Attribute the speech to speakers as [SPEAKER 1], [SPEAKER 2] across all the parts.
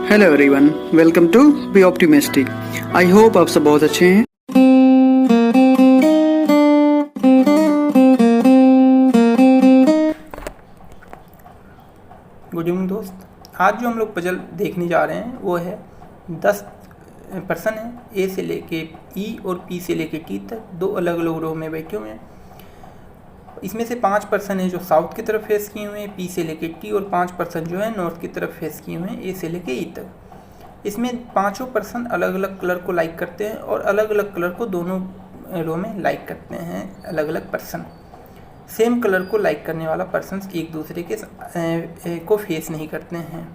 [SPEAKER 1] Hello everyone, welcome to be optimistic. I hope आप सब बहुत अच्छे हैं।
[SPEAKER 2] गुड इवनिंग दोस्त। आज जो हम लोग पजल देखने जा रहे हैं वो है 10 पर्सन है, ए से लेके ई और पी से लेके टी तक, दो अलग अलग रो में बैठे हुए हैं। इसमें से 5 पर्सन है जो साउथ की तरफ फेस किए हुए हैं, पी से लेके टी, और 5 पर्सन जो है नॉर्थ की तरफ फेस किए हुए हैं, ए से लेके ई तक। इसमें पांचों पर्सन अलग अलग कलर को लाइक करते हैं और अलग अलग कलर को दोनों रो में लाइक करते हैं। अलग अलग पर्सन सेम कलर को लाइक करने वाला पर्सन एक दूसरे के को फेस नहीं करते हैं।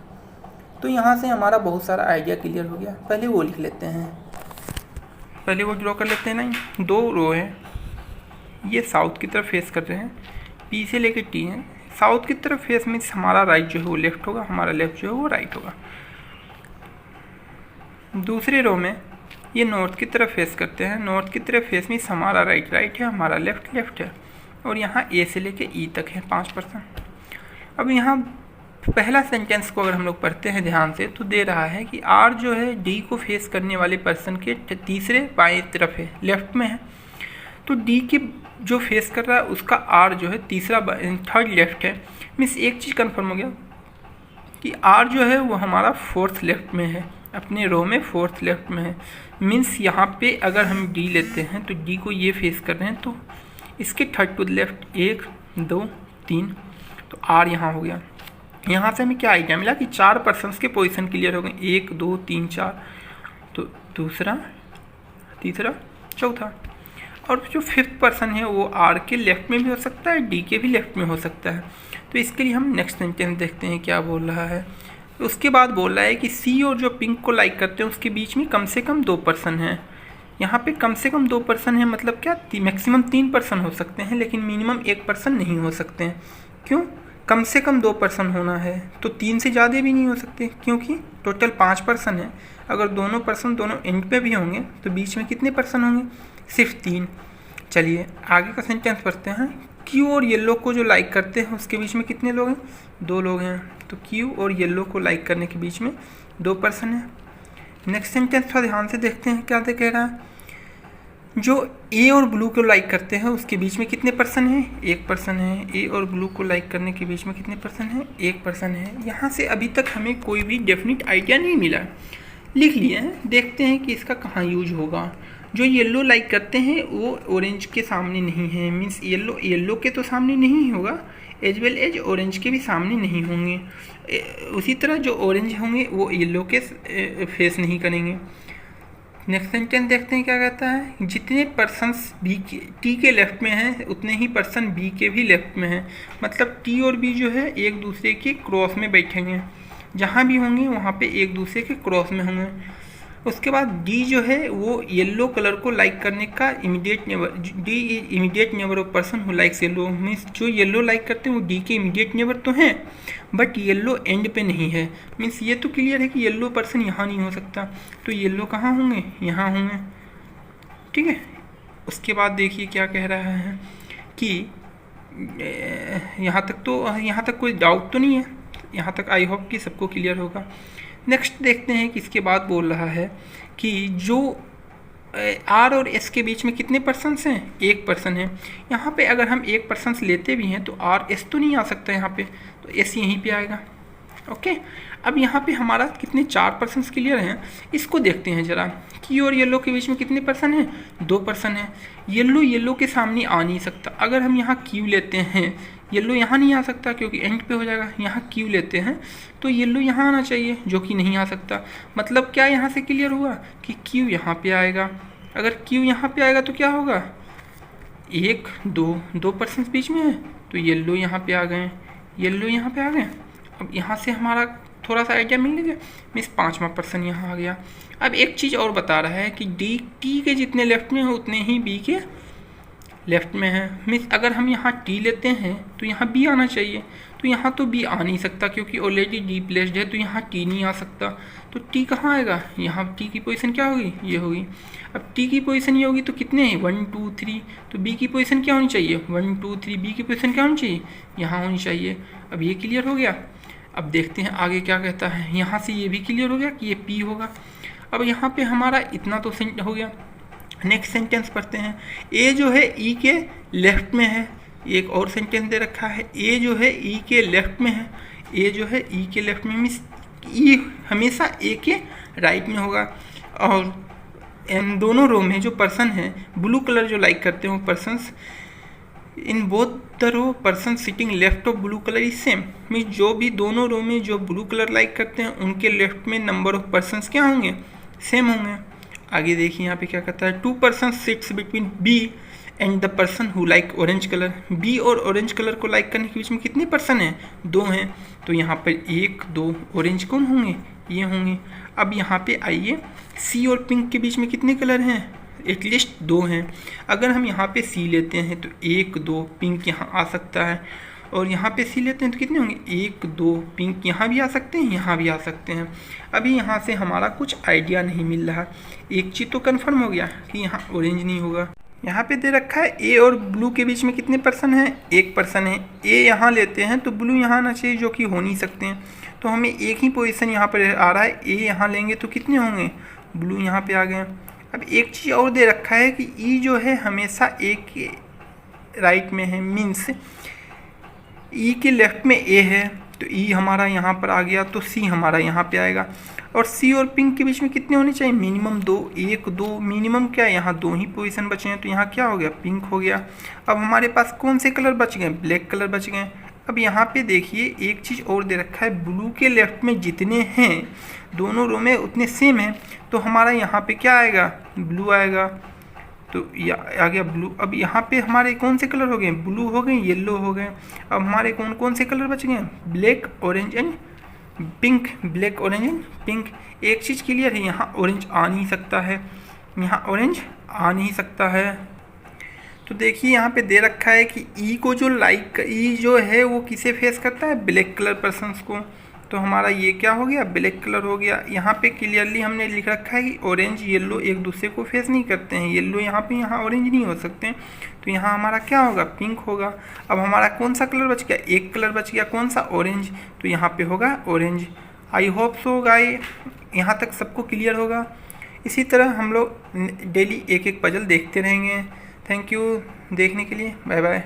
[SPEAKER 2] तो यहाँ से हमारा बहुत सारा आइडिया क्लियर हो गया। पहले वो लिख लेते हैं, पहले वो ड्रॉ कर लेते हैं ना। दो रो है, ये साउथ की तरफ फेस कर रहे हैं, पी से लेके टी है। साउथ की तरफ फेस मीन्स हमारा राइट जो है वो लेफ्ट होगा, हमारा लेफ्ट जो है वो राइट होगा। दूसरे रो में ये नॉर्थ की तरफ फेस करते हैं, नॉर्थ की तरफ फेस मीन्स हमारा राइट राइट है, हमारा लेफ्ट लेफ्ट है। और यहाँ ए से लेके ई तक है 5 पर्सन। अब यहाँ पहला सेंटेंस को अगर हम लोग पढ़ते हैं ध्यान से तो दे रहा है कि आर जो है डी को फेस करने वाले पर्सन के तीसरे बाएं तरफ है, लेफ्ट में है। तो डी के जो फेस कर रहा है उसका आर जो है तीसरा थर्ड लेफ्ट है। मीन्स एक चीज़ कन्फर्म हो गया कि आर जो है वो हमारा फोर्थ लेफ्ट में है, अपने रो में फोर्थ लेफ्ट में है। मीन्स यहाँ पे अगर हम डी लेते हैं तो डी को ये फेस कर रहे हैं तो इसके थर्ड टू लेफ्ट 1 2 3, तो आर यहाँ हो गया। यहाँ से हमें क्या आइडिया मिला कि 4 पर्सन्स के पोजीशन क्लियर हो गए, 1 2 3 4। तो दूसरा, तीसरा, चौथा। और जो फिफ्थ पर्सन है वो आर के लेफ्ट में भी हो सकता है, डी के भी लेफ्ट में हो सकता है। तो इसके लिए हम नेक्स्ट सेंटेंस देखते हैं क्या बोल रहा है। तो उसके बाद बोल रहा है कि सी और जो पिंक को लाइक करते हैं उसके बीच में कम से कम 2 पर्सन हैं। यहाँ पे कम से कम 2 पर्सन है मतलब क्या, मैक्सिमम 3 पर्सन हो सकते हैं, लेकिन मिनिमम 1 पर्सन नहीं हो सकते हैं। क्यों? कम से कम 2 पर्सन होना है तो 3 से ज़्यादा भी नहीं हो सकते, क्योंकि टोटल 5 पर्सन है। अगर दोनों पर्सन दोनों एंड पे भी होंगे तो बीच में कितने पर्सन होंगे? सिर्फ 3। चलिए आगे का सेंटेंस पढ़ते हैं। क्यू और येलो को जो लाइक करते हैं उसके बीच में कितने लोग हैं? 2 लोग हैं। तो क्यू और येलो को लाइक करने के बीच में 2 पर्सन हैं। नेक्स्ट सेंटेंस थोड़ा ध्यान से देखते हैं क्या कह रहा है। जो ए और ब्लू को लाइक करते हैं उसके बीच में कितने पर्सन हैं? 1 पर्सन है। ए और ब्लू को लाइक करने के बीच में कितने पर्सन हैं? 1 पर्सन है। यहाँ से अभी तक हमें कोई भी डेफिनेट आइडिया नहीं मिला, लिख लिए हैं। देखते हैं कि इसका कहाँ यूज होगा। जो येलो लाइक करते हैं वो ऑरेंज के सामने नहीं है, मीन्स येलो के तो सामने नहीं होगा, एज वेल एज ऑरेंज के भी सामने नहीं होंगे। उसी तरह जो ऑरेंज होंगे वो येलो के फेस नहीं करेंगे। नेक्स्ट सेंटेंस देखते हैं क्या कहता है। जितने पर्सन्स बी के टी के लेफ्ट में हैं उतने ही पर्सन बी के भी लेफ्ट में हैं। मतलब टी और बी जो है एक दूसरे के क्रॉस में बैठेंगे, जहाँ भी होंगे वहाँ पे एक दूसरे के क्रॉस में होंगे। उसके बाद डी जो है वो येलो कलर को लाइक करने का immediate neighbour, D immediate neighbour of person who likes yellow. Means जो येलो लाइक करते हैं वो डी के इमीडिएट नेबर तो हैं, बट येलो एंड पे नहीं है। मीन्स ये तो क्लियर है कि येलो पर्सन यहाँ नहीं हो सकता, तो येलो कहाँ होंगे? यहाँ होंगे। ठीक है। उसके बाद देखिए क्या कह रहा है कि यहाँ तक कोई डाउट तो नहीं है। यहाँ तक आई होप कि सबको क्लियर होगा। नेक्स्ट देखते हैं कि इसके बाद बोल रहा है कि जो आर और एस के बीच में कितने पर्सन्स हैं? 1 पर्सन है। यहाँ पे अगर हम 1 पर्सन्स लेते भी हैं तो आर एस तो नहीं आ सकता यहाँ पे, तो एस यहीं पे आएगा। ओके। अब यहाँ पे हमारा कितने 4 पर्सन्स क्लियर हैं। इसको देखते हैं ज़रा। क्यू और येलो के बीच में कितने पर्सन हैं? 2 पर्सन हैं। येलो के सामने आ नहीं सकता। अगर हम यहाँ क्यू लेते हैं, येलो यहाँ नहीं आ सकता क्योंकि एंड पे हो जाएगा। यहाँ क्यू लेते हैं तो येलो यहाँ आना चाहिए, जो कि नहीं आ सकता। मतलब क्या यहाँ से क्लियर हुआ कि क्यू यहाँ पे आएगा। अगर क्यू यहाँ पे आएगा तो क्या होगा? 1 2 पर्सन बीच में है तो येलो यहाँ पे आ गए, येलो यहाँ पे आ गए। अब यहाँ से हमारा थोड़ा सा आइडिया मिल गया। मीन्स 5वां पर्सन यहाँ आ गया। अब एक चीज़ और बता रहा है कि डी टी के जितने लेफ्ट में हो उतने ही बी के लेफ्ट में है। मीन्स अगर हम यहाँ टी लेते हैं तो यहाँ बी आना चाहिए, तो यहाँ तो बी आ नहीं सकता क्योंकि ऑलरेडी डी प्लेस्ड है, तो यहाँ टी नहीं आ सकता। तो टी कहाँ आएगा? यहाँ टी की पोजीशन क्या होगी? ये होगी। अब टी की पोजीशन ये होगी तो कितने हैं? 1 2 3। तो बी की पोजीशन क्या होनी चाहिए? 1 2 3। बी की पोजीशन क्या होनी चाहिए? यहाँ होनी चाहिए। अब ये क्लियर हो गया। अब देखते हैं आगे क्या कहता है। यहाँ से ये भी क्लियर हो गया कि ये P होगा। अब यहाँ पे हमारा इतना तो हो गया। नेक्स्ट सेंटेंस पढ़ते हैं। ए जो है ई के लेफ्ट में है। एक और सेंटेंस दे रखा है, ए जो है ई के लेफ्ट में है। ए जो है ई के लेफ्ट में मीन्स ई हमेशा ए के राइट में होगा। और इन दोनों रो में जो पर्सन है ब्लू कलर जो लाइक करते हैं वो persons in both the row person sitting left of blue colour is same. Means जो भी दोनों रो में जो ब्लू कलर लाइक करते हैं उनके लेफ्ट में नंबर ऑफ पर्सन्स क्या होंगे, सेम होंगे। आगे देखिए यहाँ पे क्या कहता है। 2 person sits between B and the person who like orange colour. B और ऑरेंज कलर को लाइक करने के बीच में कितने पर्सन हैं, 2 हैं। तो यहाँ पर 1 2 ऑरेंज कौन होंगे, ये होंगे। अब यहाँ पे आइए, सी और पिंक के बीच में कितने कलर हैं, एटलीस्ट 2 हैं। अगर हम यहाँ पे सी लेते हैं तो 1 2 पिंक यहाँ आ सकता है, और यहाँ पे सी लेते हैं तो कितने होंगे, 1 2 पिंक यहाँ भी आ सकते हैं, यहाँ भी आ सकते हैं। अभी यहाँ से हमारा कुछ आइडिया नहीं मिल रहा। एक चीज़ तो कन्फर्म हो गया कि यहाँ ऑरेंज नहीं होगा। यहाँ पे दे रखा है ए और ब्लू के बीच में कितने पर्सन हैं, 1 पर्सन है। ए यहाँ लेते हैं तो ब्लू यहाँ आना चाहिए, जो कि हो नहीं सकते हैं। तो हमें एक ही पोजीशन यहाँ पर आ रहा है। ए यहाँ लेंगे तो कितने होंगे, ब्लू यहाँ पे आ गए। अब एक चीज़ और दे रखा है कि ई जो है हमेशा ए के राइट में है। मीन्स ई के लेफ्ट में ए है तो ई हमारा यहाँ पर आ गया, तो सी हमारा यहाँ पे आएगा। और सी और पिंक के बीच में कितने होने चाहिए, मिनिमम 2, 1 2 मिनिमम क्या है, यहाँ 2 ही पोजीशन बचे हैं, तो यहाँ क्या हो गया, पिंक हो गया। अब हमारे पास कौन से कलर बच गए, ब्लैक कलर बच गए। अब यहाँ पे देखिए एक चीज़ और दे रखा है, ब्लू के लेफ्ट में जितने हैं दोनों रो में उतने सेम हैं, तो हमारा यहाँ पे क्या आएगा, ब्लू आएगा। तो ये आ गया ब्लू। अब यहाँ पे हमारे कौन से कलर हो गए, ब्लू हो गए, येलो हो गए। अब हमारे कौन कौन से कलर बच गए, black orange and pink. Black orange and pink. एक चीज़ क्लियर है, यहाँ ऑरेंज आ नहीं सकता है, यहाँ ऑरेंज आ नहीं सकता है। तो देखिए यहाँ पे दे रखा है कि ई को जो ई जो है वो किसे फेस करता है, ब्लैक कलर पर्सन्स को। तो हमारा ये क्या हो गया, ब्लैक कलर हो गया। यहाँ पे क्लियरली हमने लिख रखा है कि ऑरेंज येलो एक दूसरे को फेस नहीं करते हैं। येलो यहाँ पे यहाँ ऑरेंज नहीं हो सकते, तो यहाँ हमारा क्या होगा, पिंक होगा। अब हमारा कौन सा कलर बच गया, एक कलर बच गया, कौन सा, ऑरेंज। तो यहाँ पे होगा orange. I hope so guys यहाँ तक सबको क्लियर होगा। इसी तरह हम लोग डेली एक एक पजल देखते रहेंगे। थैंक यू देखने के लिए, बाय बाय।